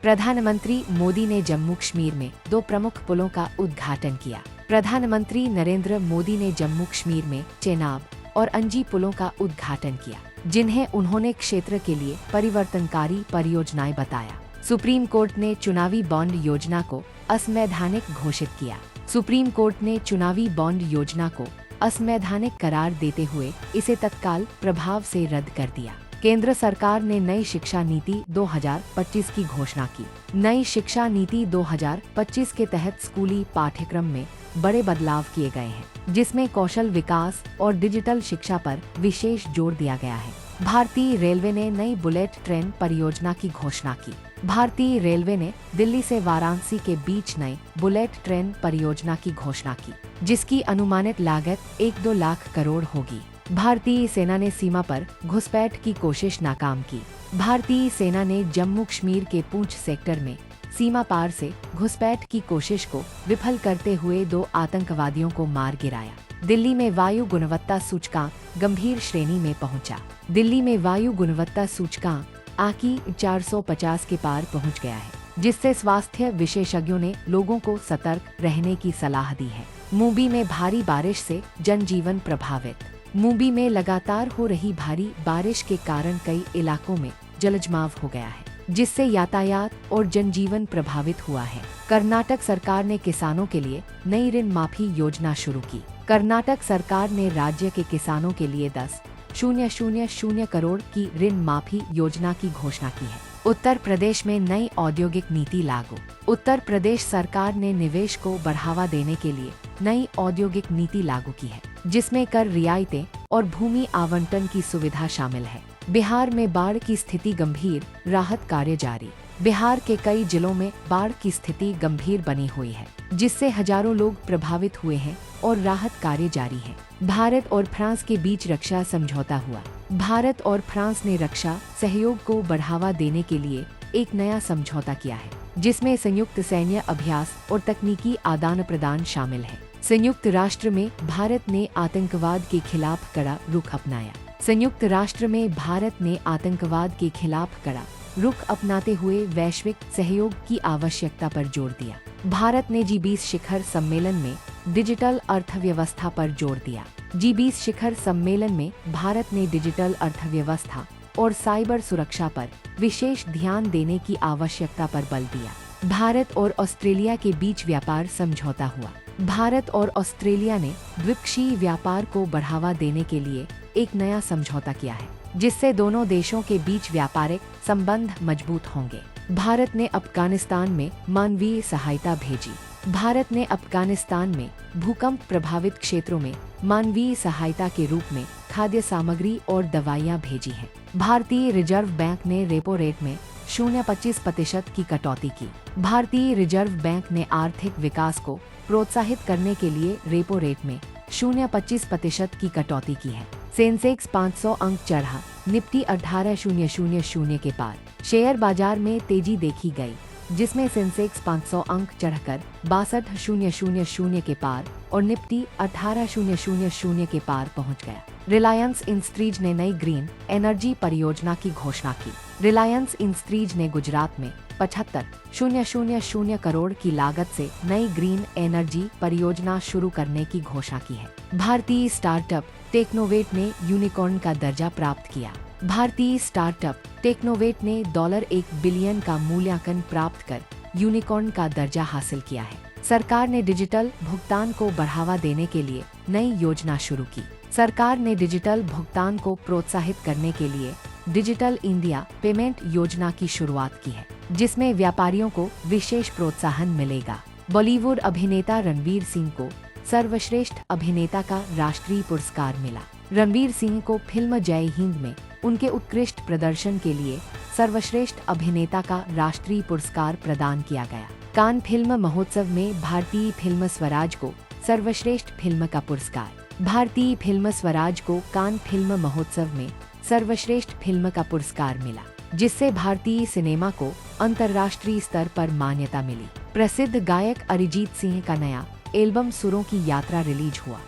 प्रधानमंत्री मोदी ने जम्मू कश्मीर में 2 प्रमुख पुलों का उद्घाटन किया। प्रधानमंत्री नरेंद्र मोदी ने जम्मू कश्मीर में चेनाब और अंजी पुलों का उद्घाटन किया, जिन्हें उन्होंने क्षेत्र के लिए परिवर्तनकारी परियोजनाएं बताया। सुप्रीम कोर्ट ने चुनावी बॉन्ड योजना को असंवैधानिक घोषित किया। सुप्रीम कोर्ट ने चुनावी बॉन्ड योजना को असंवैधानिक करार देते हुए इसे तत्काल प्रभाव से रद्द कर दिया। केंद्र सरकार ने नई शिक्षा नीति 2025 की घोषणा की। नई शिक्षा नीति 2025 के तहत स्कूली पाठ्यक्रम में बड़े बदलाव किए गए हैं, जिसमें कौशल विकास और डिजिटल शिक्षा पर विशेष जोर दिया गया है। भारतीय रेलवे ने नई बुलेट ट्रेन परियोजना की घोषणा की। भारतीय रेलवे ने दिल्ली से वाराणसी के बीच नई बुलेट ट्रेन परियोजना की घोषणा की, जिसकी अनुमानित लागत 1-2 लाख करोड़ होगी। भारतीय सेना ने सीमा पर घुसपैठ की कोशिश नाकाम की। भारतीय सेना ने जम्मू कश्मीर के पूंछ सेक्टर में सीमा पार से घुसपैठ की कोशिश को विफल करते हुए 2 आतंकवादियों को मार गिराया। दिल्ली में वायु गुणवत्ता सूचकांक गंभीर श्रेणी में पहुंचा। दिल्ली में वायु गुणवत्ता सूचकांक आकी 450 के पार पहुंच गया है, जिससे स्वास्थ्य विशेषज्ञों ने लोगों को सतर्क रहने की सलाह दी है। मुंबई में भारी बारिश से जनजीवन प्रभावित। मुंबई में लगातार हो रही भारी बारिश के कारण कई इलाकों में जलजमाव हो गया है, जिससे यातायात और जनजीवन प्रभावित हुआ है। कर्नाटक सरकार ने किसानों के लिए नई ऋण माफी योजना शुरू की। कर्नाटक सरकार ने राज्य के किसानों के लिए 10,000 करोड़ की ऋण माफी योजना की घोषणा की है। उत्तर प्रदेश में नई औद्योगिक नीति लागू। उत्तर प्रदेश सरकार ने निवेश को बढ़ावा देने के लिए नई औद्योगिक नीति लागू की है, जिसमें कर रियायतें और भूमि आवंटन की सुविधा शामिल है। बिहार में बाढ़ की स्थिति गंभीर, राहत कार्य जारी। बिहार के कई जिलों में बाढ़ की स्थिति गंभीर बनी हुई है, जिससे हजारों लोग प्रभावित हुए हैं और राहत कार्य जारी है। भारत और फ्रांस के बीच रक्षा समझौता हुआ। भारत और फ्रांस ने रक्षा सहयोग को बढ़ावा देने के लिए एक नया समझौता किया है, जिसमें संयुक्त सैन्य अभ्यास और तकनीकी आदान प्रदान शामिल है। संयुक्त राष्ट्र में भारत ने आतंकवाद के खिलाफ कड़ा रुख अपनाया। संयुक्त राष्ट्र में भारत ने आतंकवाद के खिलाफ कड़ा रुख अपनाते हुए वैश्विक सहयोग की आवश्यकता पर जोर दिया। भारत ने G20 शिखर सम्मेलन में डिजिटल अर्थव्यवस्था पर जोर दिया। G20 शिखर सम्मेलन में भारत ने डिजिटल अर्थव्यवस्था और साइबर सुरक्षा पर विशेष ध्यान देने की आवश्यकता पर बल दिया। भारत और ऑस्ट्रेलिया के बीच व्यापार समझौता हुआ। भारत और ऑस्ट्रेलिया ने द्विपक्षीय व्यापार को बढ़ावा देने के लिए एक नया समझौता किया है, जिससे दोनों देशों के बीच व्यापारिक संबंध मजबूत होंगे। भारत ने अफगानिस्तान में मानवीय सहायता भेजी। भारत ने अफगानिस्तान में भूकंप प्रभावित क्षेत्रों में मानवीय सहायता के रूप में खाद्य सामग्री और दवाइयां भेजी हैं। भारतीय रिजर्व बैंक ने रेपो रेट में 0.25% की कटौती की। भारतीय रिजर्व बैंक ने आर्थिक विकास को प्रोत्साहित करने के लिए रेपो रेट में 0.25% की कटौती की है। सेंसेक्स 500 अंक चढ़ा, निफ्टी 18,000 के पार। शेयर बाजार में तेजी देखी गई, जिसमें सेंसेक्स 500 अंक चढ़कर 62,000 के पार और निफ्टी 18,000 के पार पहुंच गया। रिलायंस इंडस्ट्रीज ने नई ग्रीन एनर्जी परियोजना की घोषणा की। रिलायंस इंडस्ट्रीज ने गुजरात में 75,000 करोड़ की लागत से नई ग्रीन एनर्जी परियोजना शुरू करने की घोषणा की है। भारतीय स्टार्टअप टेक्नोवेट ने यूनिकॉर्न का दर्जा प्राप्त किया। भारतीय स्टार्टअप टेक्नोवेट ने $1 बिलियन का मूल्यांकन प्राप्त कर यूनिकॉर्न का दर्जा हासिल किया है। सरकार ने डिजिटल भुगतान को बढ़ावा देने के लिए नई योजना शुरू की। सरकार ने डिजिटल भुगतान को प्रोत्साहित करने के लिए डिजिटल इंडिया पेमेंट योजना की शुरुआत की है, जिसमें व्यापारियों को विशेष प्रोत्साहन मिलेगा। बॉलीवुड अभिनेता रणवीर सिंह को सर्वश्रेष्ठ अभिनेता का राष्ट्रीय पुरस्कार मिला। रणवीर सिंह को फिल्म जय हिंद में उनके उत्कृष्ट प्रदर्शन के लिए सर्वश्रेष्ठ अभिनेता का राष्ट्रीय पुरस्कार प्रदान किया गया। कान फिल्म महोत्सव में भारतीय फिल्म स्वराज को सर्वश्रेष्ठ फिल्म का पुरस्कार। भारतीय फिल्म स्वराज को कान फिल्म महोत्सव में सर्वश्रेष्ठ फिल्म का पुरस्कार मिला, जिससे भारतीय सिनेमा को अंतर्राष्ट्रीय स्तर पर मान्यता मिली। प्रसिद्ध गायक अरिजीत सिंह का नया एल्बम सुरों की यात्रा रिलीज हुआ।